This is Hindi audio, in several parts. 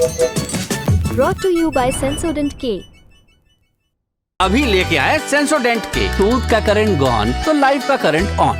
Brought to you by Sensodyne K। अभी लेके आए सेंसोडेंट के। टूथ का करंट गॉन तो लाइफ का करंट ऑन।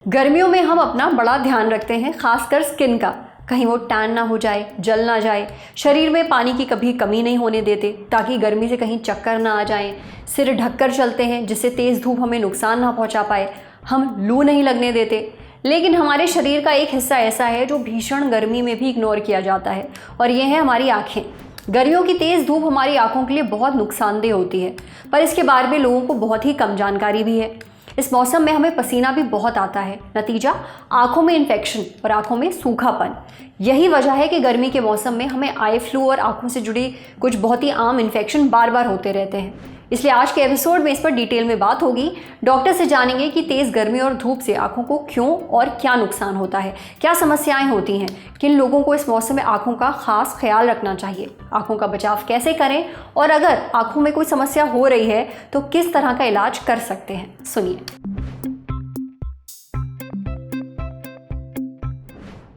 गर्मियों में हम अपना बड़ा ध्यान रखते हैं, खासकर स्किन का। कहीं वो टैन ना हो जाए, जल ना जाए। शरीर में पानी की कभी कमी नहीं होने देते ताकि गर्मी से कहीं चक्कर ना आ जाएं। सिर ढककर चलते हैं जिससे तेज़ धूप हमें नुकसान ना पहुंचा पाए। हम लू नहीं लगने देते। लेकिन हमारे शरीर का एक हिस्सा ऐसा है जो भीषण गर्मी में भी इग्नोर किया जाता है, और ये है हमारी आँखें। गर्मियों की तेज़ धूप हमारी आँखों के लिए बहुत नुकसानदेह होती है, पर इसके बारे में लोगों को बहुत ही कम जानकारी भी है। इस मौसम में हमें पसीना भी बहुत आता है। नतीजा, आँखों में इन्फेक्शन और आँखों में सूखापन। यही वजह है कि गर्मी के मौसम में हमें आई फ्लू और आँखों से जुड़ी कुछ बहुत ही आम इन्फेक्शन बार बार होते रहते हैं। इसलिए आज के एपिसोड में इस पर डिटेल में बात होगी। डॉक्टर से जानेंगे कि तेज़ गर्मी और धूप से आँखों को क्यों और क्या नुकसान होता है, क्या समस्याएं होती हैं, किन लोगों को इस मौसम में आँखों का खास ख्याल रखना चाहिए, आँखों का बचाव कैसे करें, और अगर आँखों में कोई समस्या हो रही है तो किस तरह का इलाज कर सकते हैं। सुनिए।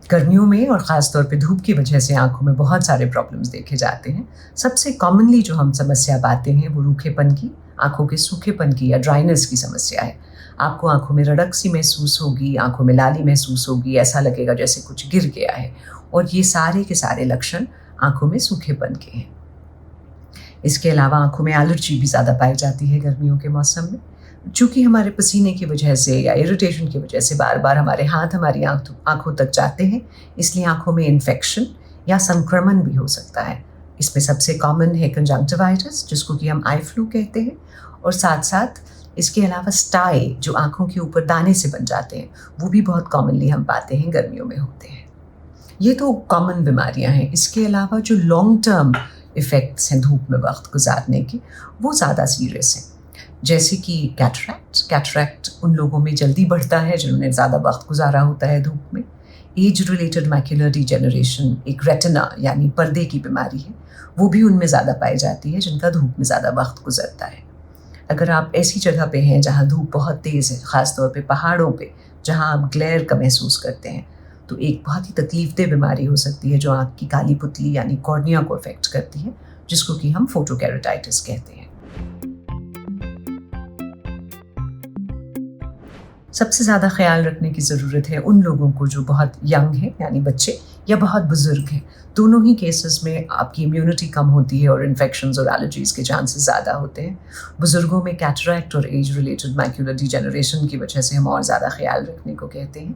गर्मियों में और ख़ास तौर पे धूप की वजह से आंखों में बहुत सारे प्रॉब्लम्स देखे जाते हैं। सबसे कॉमनली जो हम समस्या पाते हैं वो रूखेपन की, आंखों के सूखेपन की या ड्राइनेस की समस्या है। आपको आंखों में रड़क सी महसूस होगी, आंखों में लाली महसूस होगी, ऐसा लगेगा जैसे कुछ गिर गया है, और ये सारे के सारे लक्षण आंखों में सूखेपन के हैं। इसके अलावा आंखों में एलर्जी भी ज़्यादा पाई जाती है गर्मियों के मौसम में। चूँकि हमारे पसीने की वजह से या इरिटेशन की वजह से बार बार हमारे हाथ हमारी आँखों तक जाते हैं, इसलिए आँखों में इन्फेक्शन या संक्रमण भी हो सकता है। इसमें सबसे कॉमन है कंजंक्टिवाइटिस, जिसको कि हम आई फ्लू कहते हैं, और साथ साथ इसके अलावा स्टाई जो आँखों के ऊपर दाने से बन जाते हैं, वो भी बहुत कॉमनली हम पाते हैं गर्मियों में होते हैं। ये तो कॉमन बीमारियाँ हैं। इसके अलावा जो लॉन्ग टर्म इफ़ेक्ट्स हैं धूप में वक्त गुजारने के, वो ज़्यादा सीरियस हैं, जैसे कि कैटरैक्ट उन लोगों में जल्दी बढ़ता है जिन्होंने ज़्यादा वक्त गुजारा होता है धूप में। एज रिलेटेड मैक्युलर डिजेनरेशन एक रेटिना यानी पर्दे की बीमारी है, वो भी उनमें ज़्यादा पाई जाती है जिनका धूप में ज़्यादा वक्त गुजरता है। अगर आप ऐसी जगह पे हैं जहाँ धूप बहुत तेज़ है, ख़ास तौर पे पहाड़ों पे जहाँ आप ग्लेयर का महसूस करते हैं, तो एक बहुत ही तकलीफदेह बीमारी हो सकती है जो आँख की काली पुतली यानी कॉर्निया को अफेक्ट करती है, जिसको कि हम फोटोकेराटाइटिस कहते हैं। सबसे ज़्यादा ख्याल रखने की ज़रूरत है उन लोगों को जो बहुत यंग हैं यानी बच्चे, या बहुत बुज़ुर्ग हैं। दोनों ही केसेस में आपकी इम्यूनिटी कम होती है और इन्फेक्शंस और एलर्जीज़ के चांसेस ज़्यादा होते हैं। बुज़ुर्गों में कैटरैक्ट और एज रिलेटेड मैक्युलर डिजेनरेशन की वजह से हम और ज़्यादा ख्याल रखने को कहते हैं।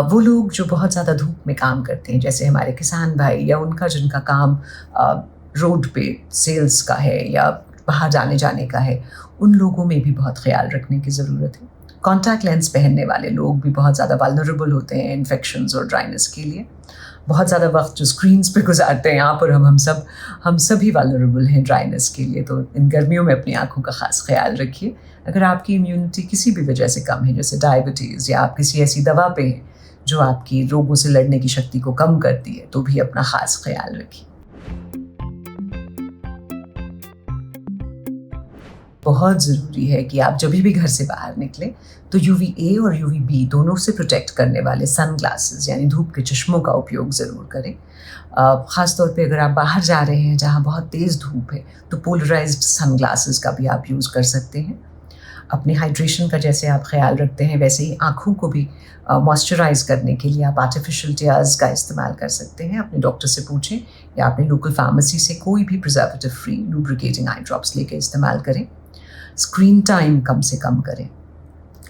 वो लोग जो बहुत ज़्यादा धूप में काम करते हैं, जैसे हमारे किसान भाई या उनका जिनका काम रोड पे सेल्स का है या बाहर जाने का है, उन लोगों में भी बहुत ख्याल रखने की ज़रूरत है। कॉन्टैक्ट लेंस पहनने वाले लोग भी बहुत ज़्यादा वल्नरेबल होते हैं इन्फेक्शंस और ड्राइनेस के लिए। बहुत ज़्यादा वक्त जो स्क्रीन्स पे गुजारते हैं, यहाँ पर हम सभी वल्नरेबल हैं ड्राइनेस के लिए। तो इन गर्मियों में अपनी आँखों का ख़ास ख्याल रखिए। अगर आपकी इम्यूनिटी किसी भी वजह से कम है, जैसे डायबिटीज़, या आप किसी ऐसी दवा पे हैं जो आपकी रोगों से लड़ने की शक्ति को कम करती है, तो भी अपना ख़ास ख्याल रखिए। बहुत ज़रूरी है कि आप जब भी घर से बाहर निकलें तो UVA और UVB दोनों से प्रोटेक्ट करने वाले सन ग्लासेस यानी धूप के चश्मों का उपयोग ज़रूर करें। ख़ास तौर पे अगर आप बाहर जा रहे हैं जहाँ बहुत तेज़ धूप है, तो पोलराइज्ड सन ग्लासेस का भी आप यूज़ कर सकते हैं। अपने हाइड्रेशन का जैसे आप ख्याल रखते हैं, वैसे ही आँखों को भी मॉइस्चराइज़ करने के लिए आप आर्टिफिशियल टियर्स का इस्तेमाल कर सकते हैं। अपने डॉक्टर से पूछें या अपने लोकल फार्मेसी से कोई भी preservative free lubricating eye drops लेके इस्तेमाल करें। स्क्रीन टाइम कम से कम करें।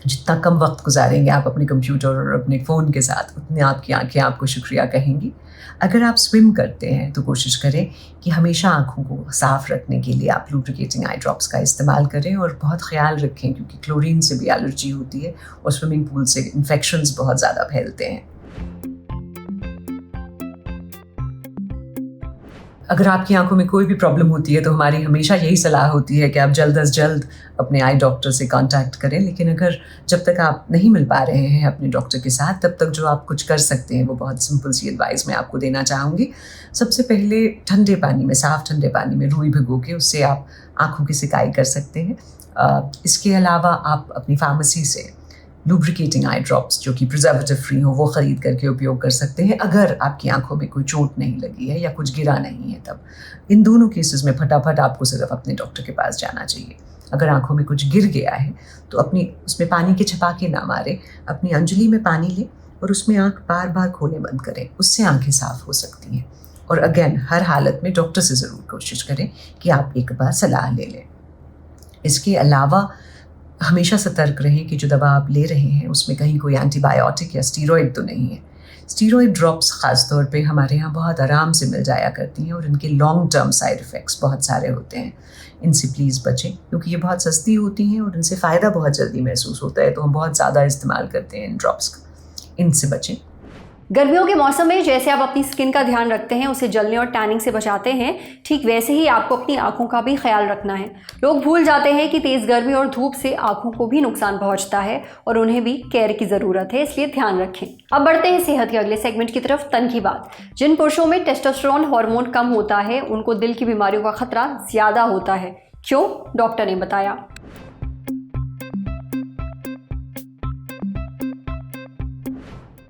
जितना कम वक्त गुजारेंगे आप अपने कंप्यूटर और अपने फ़ोन के साथ, उतने आपकी आंखें आपको शुक्रिया कहेंगी। अगर आप स्विम करते हैं तो कोशिश करें कि हमेशा आंखों को साफ़ रखने के लिए आप लुब्रिकेटिंग आई ड्रॉप्स का इस्तेमाल करें, और बहुत ख्याल रखें क्योंकि क्लोरीन से भी एलर्जी होती है और स्विमिंग पूल से इन्फेक्शंस बहुत ज़्यादा फैलते हैं। अगर आपकी आंखों में कोई भी प्रॉब्लम होती है तो हमारी हमेशा यही सलाह होती है कि आप जल्द अज जल्द अपने आई डॉक्टर से कांटेक्ट करें। लेकिन अगर जब तक आप नहीं मिल पा रहे हैं अपने डॉक्टर के साथ, तब तक जो आप कुछ कर सकते हैं वो बहुत सिंपल सी एडवाइस मैं आपको देना चाहूँगी। सबसे पहले ठंडे पानी में, साफ़ ठंडे पानी में रुई भिगो के उससे आप आँखों की सिकाई कर सकते हैं। इसके अलावा आप अपनी फार्मेसी से लुब्रिकेटिंग आई ड्रॉप्स जो कि प्रिजर्वेटिव फ्री हो वो ख़रीद करके उपयोग कर सकते हैं अगर आपकी आंखों में कोई चोट नहीं लगी है या कुछ गिरा नहीं है तब। इन दोनों केसेस में फटाफट आपको सिर्फ अपने डॉक्टर के पास जाना चाहिए। अगर आंखों में कुछ गिर गया है तो अपनी उसमें पानी के छपाके ना मारें, अपनी अंजलि में पानी लें और उसमें आंख बार बार खोले बंद करें, उससे आंखें साफ़ हो सकती हैं। और अगेन हर हालत में डॉक्टर से ज़रूर कोशिश करें कि आप एक बार सलाह ले लें। इसके अलावा हमेशा सतर्क रहें कि जो दवा आप ले रहे हैं उसमें कहीं कोई एंटीबायोटिक या स्टीरॉयड तो नहीं है। स्टीरॉयड ड्रॉप्स ख़ास तौर पे हमारे यहाँ बहुत आराम से मिल जाया करती हैं और इनके लॉन्ग टर्म साइड इफ़ेक्ट्स बहुत सारे होते हैं। इनसे प्लीज़ बचें क्योंकि ये बहुत सस्ती होती हैं और इनसे फ़ायदा बहुत जल्दी महसूस होता है, तो हम बहुत ज़्यादा इस्तेमाल करते हैं इन ड्रॉप्स का। इनसे बचें। गर्मियों के मौसम में जैसे आप अपनी स्किन का ध्यान रखते हैं, उसे जलने और टैनिंग से बचाते हैं, ठीक वैसे ही आपको अपनी आंखों का भी ख्याल रखना है। लोग भूल जाते हैं कि तेज़ गर्मी और धूप से आंखों को भी नुकसान पहुंचता है और उन्हें भी केयर की ज़रूरत है, इसलिए ध्यान रखें। अब बढ़ते हैं सेहत के अगले सेगमेंट की तरफ, तन की बात। जिन पुरुषों में टेस्टोस्टेरोन हार्मोन कम होता है उनको दिल की बीमारियों का खतरा ज़्यादा होता है। क्यों? डॉक्टर ने बताया।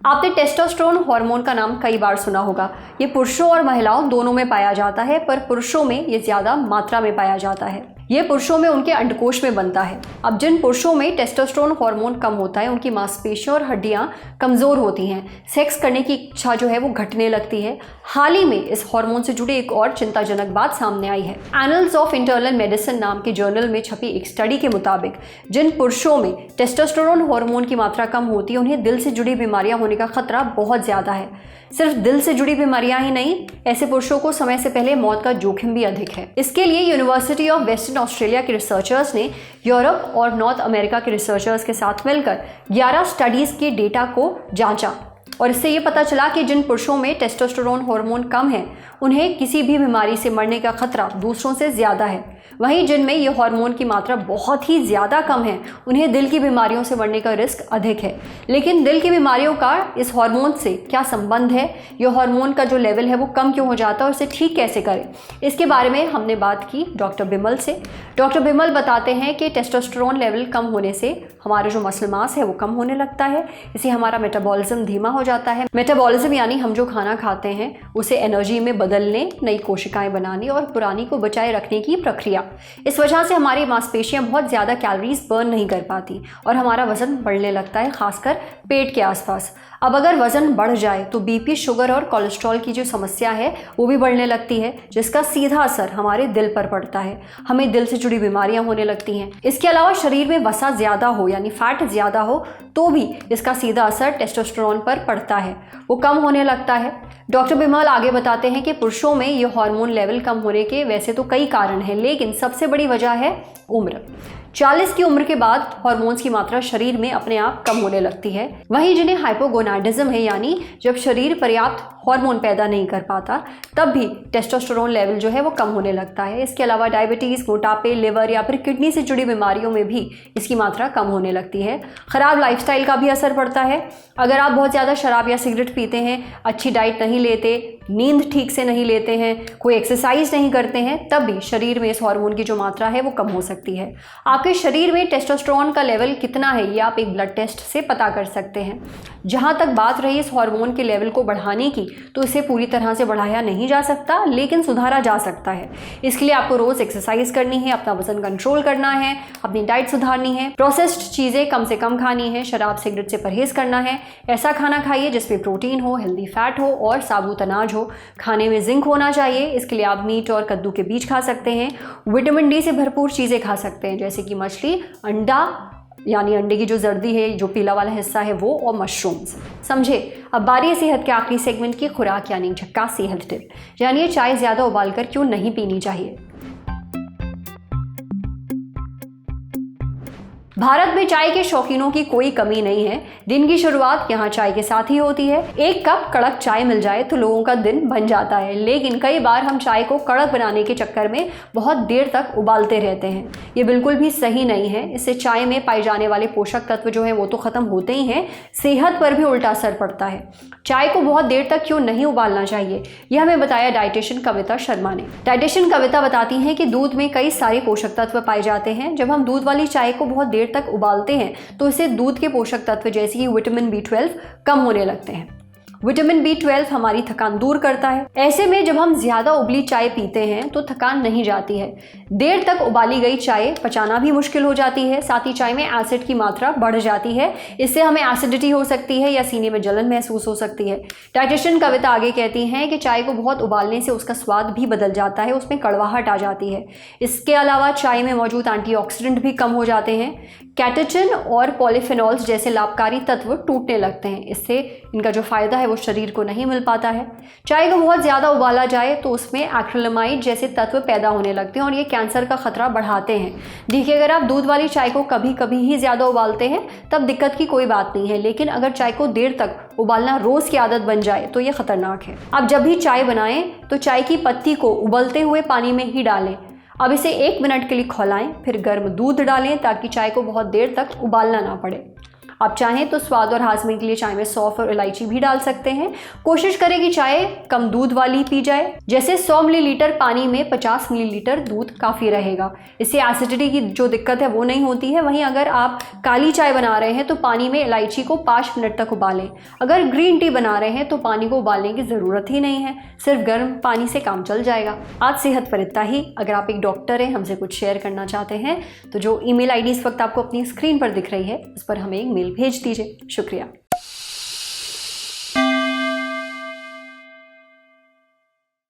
आपने टेस्टोस्टेरोन हार्मोन का नाम कई बार सुना होगा। ये पुरुषों और महिलाओं दोनों में पाया जाता है, पर पुरुषों में ये ज़्यादा मात्रा में पाया जाता है। ये पुरुषों में उनके अंडकोश में बनता है। अब जिन पुरुषों में टेस्टोस्टेरोन हार्मोन कम होता है उनकी मांसपेशियां और हड्डियां कमज़ोर होती हैं, सेक्स करने की इच्छा जो है वो घटने लगती है। हाल ही में इस हार्मोन से जुड़ी एक और चिंताजनक बात सामने आई है। एनल्स ऑफ इंटरनल मेडिसिन नाम के जर्नल में छपी एक स्टडी के मुताबिक जिन पुरुषों में टेस्टोस्टेरोन हार्मोन की मात्रा कम होती है उन्हें दिल से जुड़ी बीमारियां होने का खतरा बहुत ज़्यादा है। सिर्फ दिल से जुड़ी बीमारियां ही नहीं, ऐसे पुरुषों को समय से पहले मौत का जोखिम भी अधिक है। इसके लिए यूनिवर्सिटी ऑफ वेस्टर्न ऑस्ट्रेलिया के रिसर्चर्स ने यूरोप और नॉर्थ अमेरिका के रिसर्चर्स के साथ मिलकर 11 स्टडीज़ के डेटा को जांचा और इससे ये पता चला कि जिन पुरुषों में टेस्टोस्टेरोन हार्मोन कम है उन्हें किसी भी बीमारी से मरने का खतरा दूसरों से ज़्यादा है। वहीं जिनमें ये हार्मोन की मात्रा बहुत ही ज़्यादा कम है उन्हें दिल की बीमारियों से मरने का रिस्क अधिक है। लेकिन दिल की बीमारियों का इस हार्मोन से क्या संबंध है, ये हार्मोन का जो लेवल है वो कम क्यों हो जाता है और इसे ठीक कैसे करें, इसके बारे में हमने बात की डॉक्टर बिमल से। डॉक्टर बिमल बताते हैं कि टेस्टोस्टेरोन लेवल कम होने से हमारा जो मसल मास है वो कम होने लगता है, इससे हमारा मेटाबॉलिज्म धीमा हो जाता है। मेटाबॉलिज्म यानी हम जो खाना खाते हैं उसे एनर्जी में बदलने, नई कोशिकाएं बनाने और पुरानी को बचाए रखने की प्रक्रिया। इस वजह से हमारी मांसपेशियां बहुत ज़्यादा कैलोरीज बर्न नहीं कर पाती और हमारा वज़न बढ़ने लगता है, खासकर पेट के आसपास। अब अगर वज़न बढ़ जाए तो बीपी, शुगर और कोलेस्ट्रॉल की जो समस्या है वो भी बढ़ने लगती है, जिसका सीधा असर हमारे दिल पर पड़ता है। हमें दिल से जुड़ी बीमारियां होने लगती हैं। इसके अलावा शरीर में वसा ज़्यादा हो यानी फैट ज़्यादा हो तो भी इसका सीधा असर टेस्टोस्टेरोन पर पड़ता है, वो कम होने लगता है। डॉक्टर बिमल आगे बताते हैं कि पुरुषों में ये हार्मोन लेवल कम होने के वैसे तो कई कारण हैं, लेकिन सबसे बड़ी वजह है उम्र। 40 की उम्र के बाद हार्मोन्स की मात्रा शरीर में अपने आप कम होने लगती है। वहीं जिन्हें हाइपोगोनाडिज्म है यानी जब शरीर पर्याप्त हार्मोन पैदा नहीं कर पाता तब भी टेस्टोस्टेरोन लेवल जो है वो कम होने लगता है। इसके अलावा डायबिटीज़, मोटापे, लिवर या फिर किडनी से जुड़ी बीमारियों में भी इसकी मात्रा कम होने लगती है। ख़राब लाइफस्टाइल का भी असर पड़ता है। अगर आप बहुत ज़्यादा शराब या सिगरेट पीते हैं, अच्छी डाइट नहीं लेते, नींद ठीक से नहीं लेते हैं, कोई एक्सरसाइज नहीं करते हैं, तब भी शरीर में इस हार्मोन की जो मात्रा है वो कम हो सकती है। आपके शरीर में टेस्टोस्टेरोन का लेवल कितना है ये आप एक ब्लड टेस्ट से पता कर सकते हैं। जहाँ तक बात रही इस हार्मोन के लेवल को बढ़ाने की, तो इसे पूरी तरह से बढ़ाया नहीं जा सकता, लेकिन सुधारा जा सकता है। इसके लिए आपको रोज़ एक्सरसाइज करनी है, अपना वजन कंट्रोल करना है, अपनी डाइट सुधारनी है, प्रोसेस्ड चीज़ें कम से कम खानी है, शराब सिगरेट से परहेज़ करना है। ऐसा खाना खाइए जिसमें प्रोटीन हो, हेल्दी फैट हो और साबुत अनाज हो। खाने में जिंक होना चाहिए, इसके लिए आप मीट और कद्दू के बीज खा सकते हैं। विटामिन डी से भरपूर चीज़ें खा सकते हैं जैसे कि मछली, अंडा यानी अंडे की जो जर्दी है, जो पीला वाला हिस्सा है वो, और मशरूम्स। समझे। अब बारी है सेहत के आखिरी सेगमेंट की, खुराक यानी झक्कास सेहत टिप। यानी चाय ज़्यादा उबालकर क्यों नहीं पीनी चाहिए। भारत में चाय के शौकीनों की कोई कमी नहीं है। दिन की शुरुआत यहाँ चाय के साथ ही होती है। एक कप कड़क चाय मिल जाए तो लोगों का दिन बन जाता है, लेकिन कई बार हम चाय को कड़क बनाने के चक्कर में बहुत देर तक उबालते रहते हैं। ये बिल्कुल भी सही नहीं है। इससे चाय में पाए जाने वाले पोषक तत्व जो है वो तो ख़त्म होते ही हैं, सेहत पर भी उल्टा असर पड़ता है। चाय को बहुत देर तक क्यों नहीं उबालना चाहिए, यह हमें बताया डाइटिशियन कविता शर्मा ने। डाइटिशियन कविता बताती हैं कि दूध में कई सारे पोषक तत्व पाए जाते हैं। जब हम दूध वाली चाय को बहुत देर तक उबालते हैं तो इससे दूध के पोषक तत्व जैसे कि विटामिन B12 कम होने लगते हैं। विटामिन B12 हमारी थकान दूर करता है। ऐसे में जब हम ज़्यादा उबली चाय पीते हैं तो थकान नहीं जाती है। देर तक उबाली गई चाय पचाना भी मुश्किल हो जाती है। साथ ही चाय में एसिड की मात्रा बढ़ जाती है। इससे हमें एसिडिटी हो सकती है या सीने में जलन महसूस हो सकती है। डाइटिशियन कविता आगे कहती हैं कि चाय को बहुत उबालने से उसका स्वाद भी बदल जाता है, उसमें कड़वाहट आ जाती है। इसके अलावा चाय में मौजूद एंटीऑक्सीडेंट भी कम हो जाते हैं। कैटेचिन और पॉलीफेनॉल्स जैसे लाभकारी तत्व टूटने लगते हैं। इससे इनका जो फ़ायदा है वो शरीर को नहीं मिल पाता है। चाय को बहुत ज़्यादा उबाला जाए तो उसमें एक्रिलामाइड जैसे तत्व पैदा होने लगते हैं और ये कैंसर का खतरा बढ़ाते हैं। देखिए, अगर आप दूध वाली चाय को कभी कभी ही ज़्यादा उबालते हैं तब दिक्कत की कोई बात नहीं है, लेकिन अगर चाय को देर तक उबालना रोज़ की आदत बन जाए तो ये खतरनाक है। आप जब भी चाय बनाएं तो चाय की पत्ती को उबलते हुए पानी में ही डालें। अब इसे 1 मिनट के लिए खौलाएं, फिर गर्म दूध डालें ताकि चाय को बहुत देर तक उबालना ना पड़े। आप चाहें तो स्वाद और हाजमे के लिए चाय में सौंफ और इलायची भी डाल सकते हैं। कोशिश करें कि चाय कम दूध वाली पी जाए, जैसे 100 मिलीलीटर पानी में 50 मिलीलीटर दूध काफ़ी रहेगा। इससे एसिडिटी की जो दिक्कत है वो नहीं होती है। वहीं अगर आप काली चाय बना रहे हैं तो पानी में इलायची को 5 मिनट तक उबालें। अगर ग्रीन टी बना रहे हैं तो पानी को उबालने की ज़रूरत ही नहीं है, सिर्फ गर्म पानी से काम चल जाएगा। आज सेहत पर इतना ही। अगर आप एक डॉक्टर हैं, हमसे कुछ शेयर करना चाहते हैं तो जो ईमेल आईडी इस वक्त आपको अपनी स्क्रीन पर दिख रही है उस पर हमें एक मेल भेज दीजिए। शुक्रिया।